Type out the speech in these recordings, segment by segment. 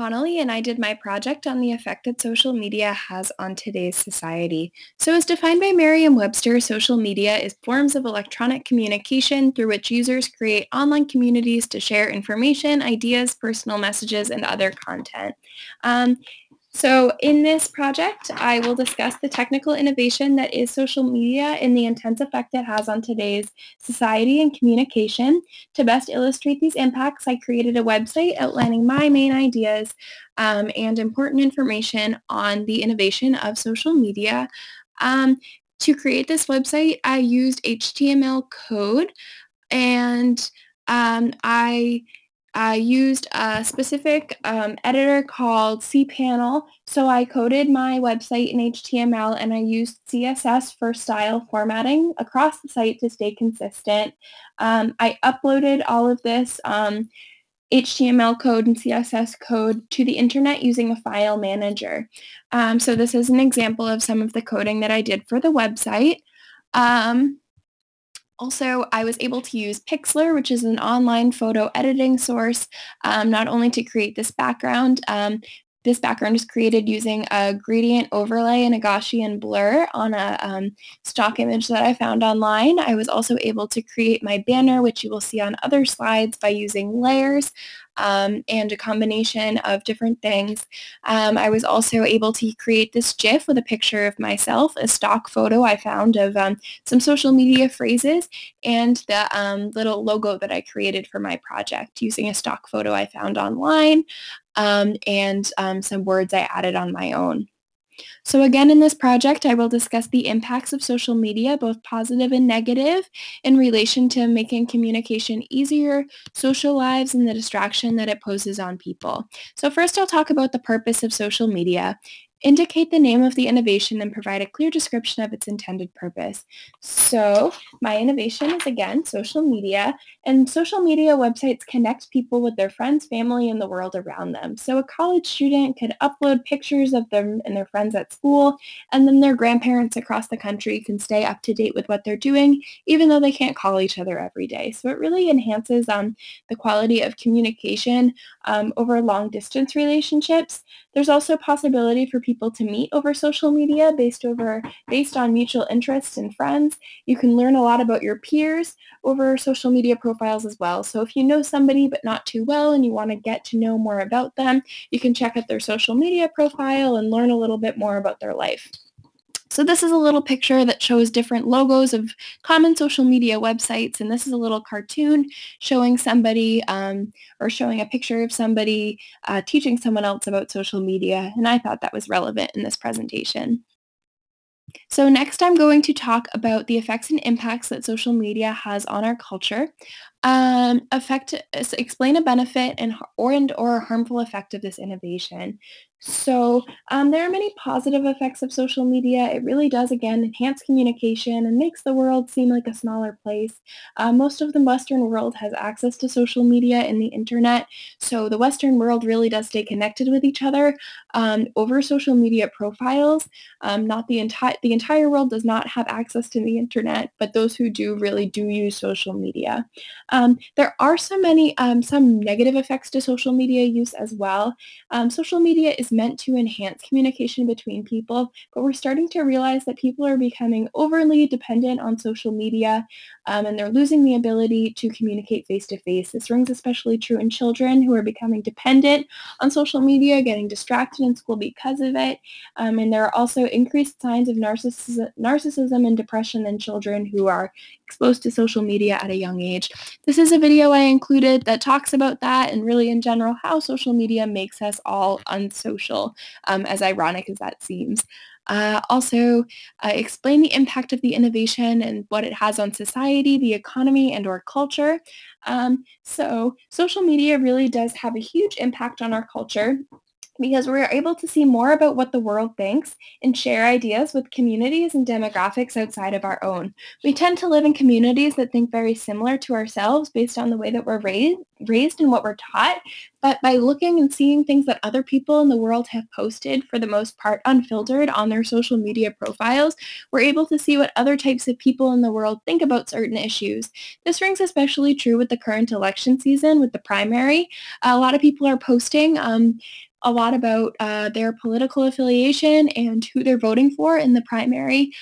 Connolly, and I did my project on the effect that social media has on today's society. So as defined by Merriam-Webster, social media is forms of electronic communication through which users create online communities to share information, ideas, personal messages, and other content. Um, so in this project, I will discuss the technical innovation that is social media and the intense effect it has on today's society and communication. To best illustrate these impacts, I created a website outlining my main ideas and important information on the innovation of social media. Um, to create this website, I used HTML code and I used a specific editor called cPanel. So I coded my website in HTML and I used CSS for style formatting across the site to stay consistent. I uploaded all of this HTML code and CSS code to the internet using a file manager. So this is an example of some of the coding that I did for the website. Also, I was able to use Pixlr, which is an online photo editing source, not only to create this background. This background is created using a gradient overlay and a Gaussian blur on a stock image that I found online. I was also able to create my banner, which you will see on other slides, by using layers and a combination of different things. I was also able to create this GIF with a picture of myself, a stock photo I found of some social media phrases, and the little logo that I created for my project using a stock photo I found online and some words I added on my own. So again, in this project, I will discuss the impacts of social media, both positive and negative, in relation to making communication easier, social lives, and the distraction that it poses on people. So first, I'll talk about the purpose of social media. Indicate the name of the innovation and provide a clear description of its intended purpose. So my innovation is, again, social media, and social media websites connect people with their friends, family, and the world around them. So a college student could upload pictures of them and their friends at school, and then their grandparents across the country can stay up to date with what they're doing, even though they can't call each other every day. So it really enhances the quality of communication over long distance relationships. There's also a possibility for people to meet over social media based on mutual interests and friends. You can learn a lot about your peers over social media profiles as well. So if you know somebody but not too well and you want to get to know more about them, you can check out their social media profile and learn a little bit more about their life. So this is a little picture that shows different logos of common social media websites, and this is a little cartoon showing somebody or showing a picture of somebody teaching someone else about social media, and I thought that was relevant in this presentation. So next I'm going to talk about the effects and impacts that social media has on our culture. Explain a benefit or a harmful effect of this innovation. So there are many positive effects of social media. It really does, again, enhance communication and makes the world seem like a smaller place. Most of the Western world has access to social media and the internet, so the Western world really does stay connected with each other over social media profiles. Not the entire world does not have access to the internet, but those who do really do use social media. There are some negative effects to social media use as well. Social media is meant to enhance communication between people, but we're starting to realize that people are becoming overly dependent on social media and they're losing the ability to communicate face-to-face. This rings especially true in children who are becoming dependent on social media, getting distracted in school because of it. And there are also increased signs of narcissism and depression in children who are exposed to social media at a young age. This is a video I included that talks about that and really in general how social media makes us all unsocial, as ironic as that seems. Also, explain the impact of the innovation and what it has on society, the economy, and/or culture. So social media really does have a huge impact on our culture because we're able to see more about what the world thinks and share ideas with communities and demographics outside of our own. We tend to live in communities that think very similar to ourselves based on the way that we're raised and what we're taught, but by looking and seeing things that other people in the world have posted, for the most part unfiltered, on their social media profiles, we're able to see what other types of people in the world think about certain issues. This rings especially true with the current election season, with the primary. A lot of people are posting a lot about their political affiliation and who they're voting for in the primary,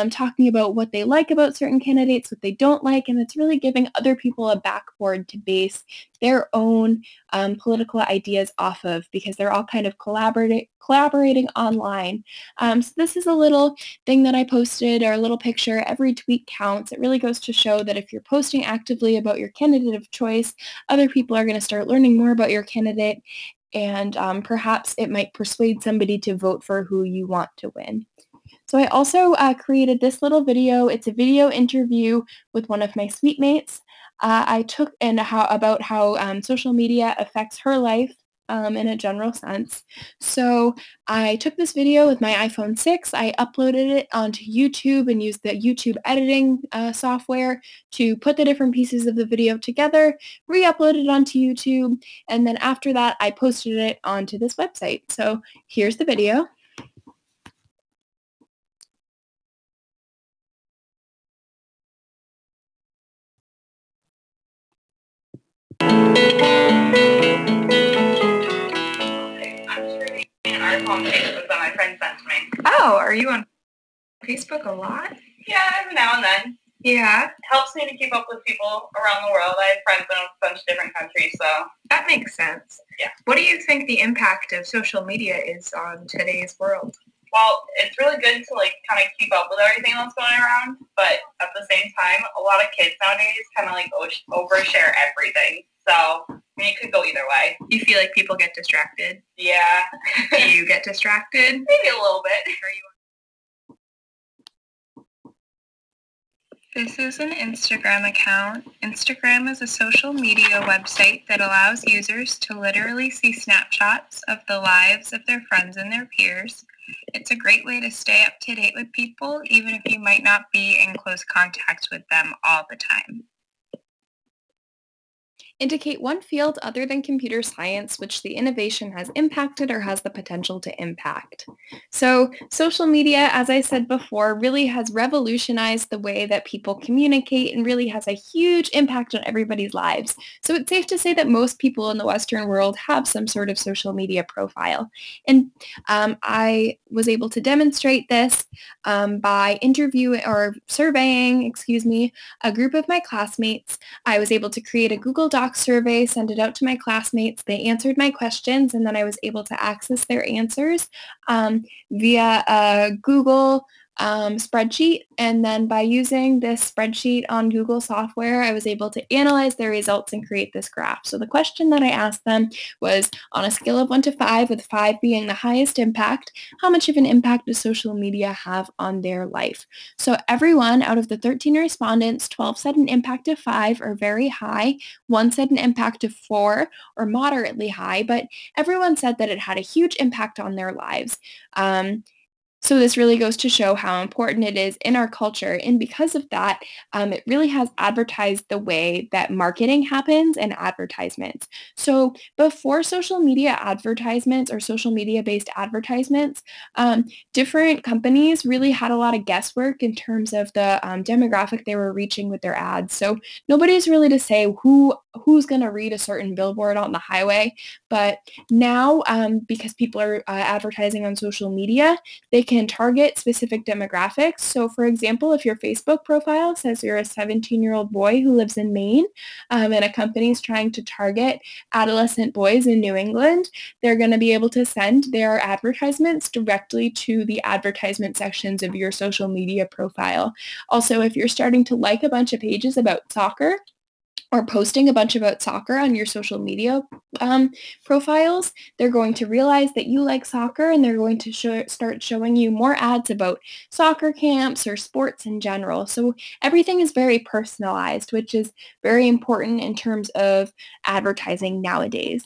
talking about what they like about certain candidates, what they don't like, and it's really giving other people a backboard to base their own political ideas off of because they're all kind of collaborating online. So this is a little thing that I posted, or a little picture. Every tweet counts. It really goes to show that if you're posting actively about your candidate of choice, other people are going to start learning more about your candidate, and perhaps it might persuade somebody to vote for who you want to win. So I also created this little video. It's a video interview with one of my suite mates. I took in about how social media affects her life in a general sense. So I took this video with my iPhone 6. I uploaded it onto YouTube and used the YouTube editing software to put the different pieces of the video together, re-uploaded it onto YouTube, and then after that, I posted it onto this website. So here's the video. An article on Facebook that my friend sent to me. Oh, are you on Facebook a lot? Yeah, every now and then. Yeah. It helps me to keep up with people around the world. I have friends in a bunch of different countries, so. That makes sense. Yeah. What do you think the impact of social media is on today's world? Well, it's really good to kind of keep up with everything that's going around, but at the same time, a lot of kids nowadays kind of overshare everything. So, it could go either way. You feel like people get distracted? Yeah. Do you get distracted? Maybe a little bit. This is an Instagram account. Instagram is a social media website that allows users to literally see snapshots of the lives of their friends and their peers. It's a great way to stay up to date with people, even if you might not be in close contact with them all the time. Indicate one field other than computer science which the innovation has impacted or has the potential to impact. So social media, as I said before, really has revolutionized the way that people communicate and really has a huge impact on everybody's lives. So it's safe to say that most people in the Western world have some sort of social media profile. And I was able to demonstrate this by surveying, a group of my classmates. I was able to create a Google Docs survey, send it out to my classmates. They answered my questions, and then I was able to access their answers via a Google spreadsheet. And then by using this spreadsheet on Google software, I was able to analyze their results and create this graph. So the question that I asked them was, on a scale of 1 to 5, with 5 being the highest impact, how much of an impact does social media have on their life? So everyone out of the 13 respondents, 12 said an impact of 5 or very high, 1 said an impact of 4 or moderately high, but everyone said that it had a huge impact on their lives. So this really goes to show how important it is in our culture. And because of that, it really has advertised the way that marketing happens and advertisements. So before social media advertisements or social media-based advertisements, different companies really had a lot of guesswork in terms of the demographic they were reaching with their ads. So nobody's really to say who's going to read a certain billboard on the highway. But now, because people are advertising on social media, they can target specific demographics. So for example, if your Facebook profile says you're a 17-year-old boy who lives in Maine, and a company is trying to target adolescent boys in New England, they're going to be able to send their advertisements directly to the advertisement sections of your social media profile. Also, if you're starting to like a bunch of pages about soccer, or posting a bunch about soccer on your social media profiles, they're going to realize that you like soccer, and they're going to start showing you more ads about soccer camps or sports in general. So everything is very personalized, which is very important in terms of advertising nowadays.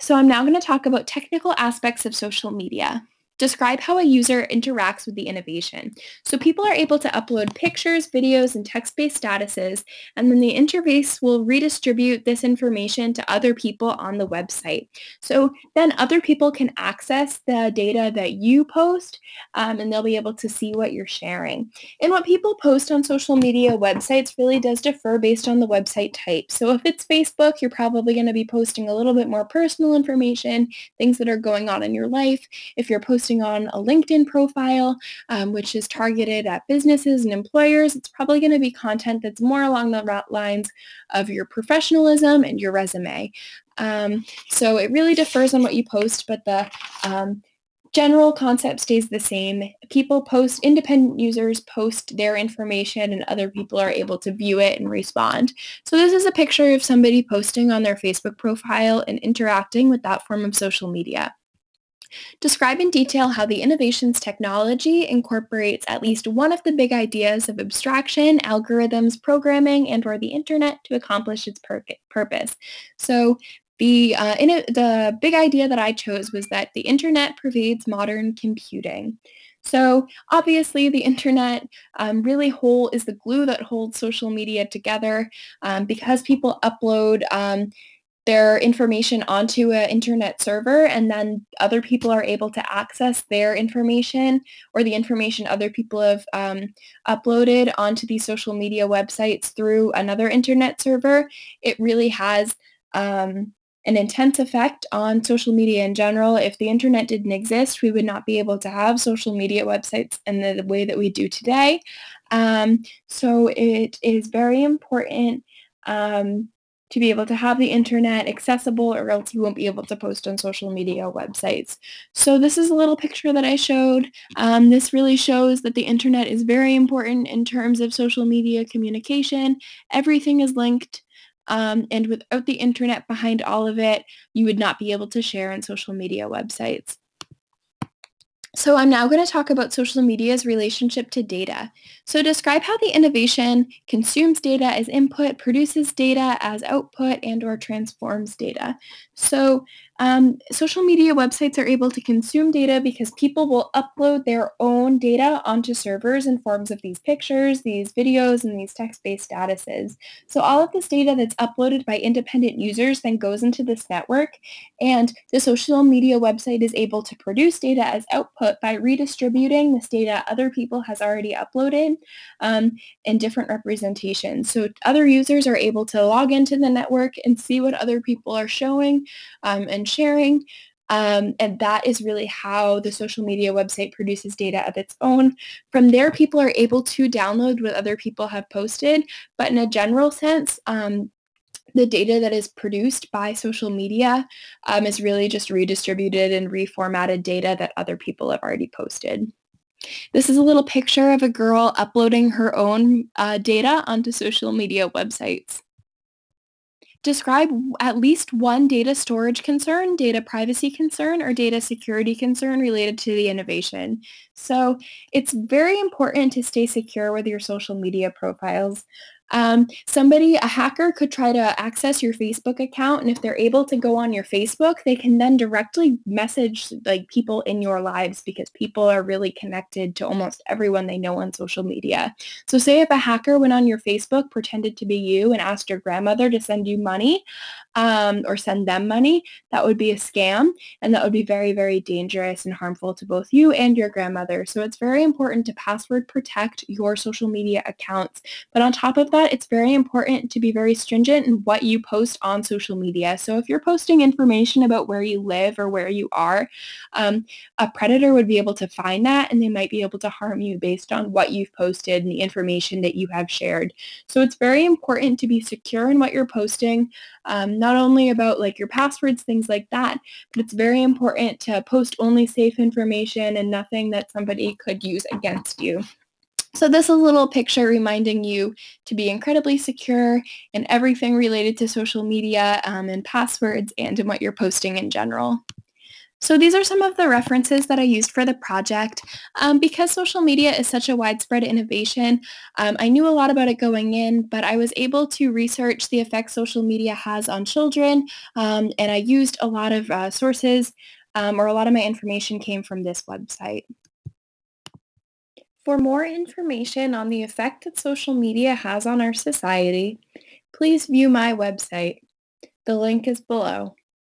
So I'm now going to talk about technical aspects of social media. Describe how a user interacts with the innovation. So people are able to upload pictures, videos, and text-based statuses, and then the interface will redistribute this information to other people on the website. So then other people can access the data that you post, and they'll be able to see what you're sharing. And what people post on social media websites really does differ based on the website type. So if it's Facebook, you're probably going to be posting a little bit more personal information, things that are going on in your life. If you're posting on a LinkedIn profile, which is targeted at businesses and employers, it's probably going to be content that's more along the lines of your professionalism and your resume. So it really differs on what you post, but the general concept stays the same. People post, independent users post their information and other people are able to view it and respond. So this is a picture of somebody posting on their Facebook profile and interacting with that form of social media. Describe in detail how the innovations technology incorporates at least one of the big ideas of abstraction, algorithms, programming, and/or the internet to accomplish its purpose. So the big idea that I chose was that the internet pervades modern computing. So obviously the internet really is the glue that holds social media together because people upload their information onto an internet server, and then other people are able to access their information or the information other people have uploaded onto these social media websites through another internet server. It really has an intense effect on social media in general. If the internet didn't exist, we would not be able to have social media websites in the way that we do today. So it is very important to be able to have the internet accessible, or else you won't be able to post on social media websites. So this is a little picture that I showed. This really shows that the internet is very important in terms of social media communication. Everything is linked. And without the internet behind all of it, you would not be able to share on social media websites. So I'm now going to talk about social media's relationship to data. So describe how the innovation consumes data as input, produces data as output, and/or transforms data. So social media websites are able to consume data because people will upload their own data onto servers in forms of these pictures, these videos, and these text-based statuses. So all of this data that's uploaded by independent users then goes into this network, and the social media website is able to produce data as output by redistributing this data other people has already uploaded in different representations. So other users are able to log into the network and see what other people are showing and sharing. And that is really how the social media website produces data of its own. From there, people are able to download what other people have posted, but in a general sense, the data that is produced by social media is really just redistributed and reformatted data that other people have already posted. This is a little picture of a girl uploading her own data onto social media websites. Describe at least one data storage concern, data privacy concern, or data security concern related to the innovation. So it's very important to stay secure with your social media profiles. A hacker could try to access your Facebook account, and if they're able to go on your Facebook, they can then directly message like people in your lives, because people are really connected to almost everyone they know on social media. So say if a hacker went on your Facebook, pretended to be you, and asked your grandmother to send you money or send them money, that would be a scam, and that would be very, very dangerous and harmful to both you and your grandmother. So it's very important to password protect your social media accounts. But on top of that, it's very important to be very stringent in what you post on social media. So if you're posting information about where you live or where you are, a predator would be able to find that, and they might be able to harm you based on what you've posted and the information that you have shared. So it's very important to be secure in what you're posting, not only about like your passwords, things like that, but it's very important to post only safe information and nothing that somebody could use against you. So this is a little picture reminding you to be incredibly secure in everything related to social media and passwords and in what you're posting in general. So these are some of the references that I used for the project. Because social media is such a widespread innovation, I knew a lot about it going in, but I was able to research the effects social media has on children, and I used a lot of sources or a lot of my information came from this website. For more information on the effect that social media has on our society, please view my website. The link is below.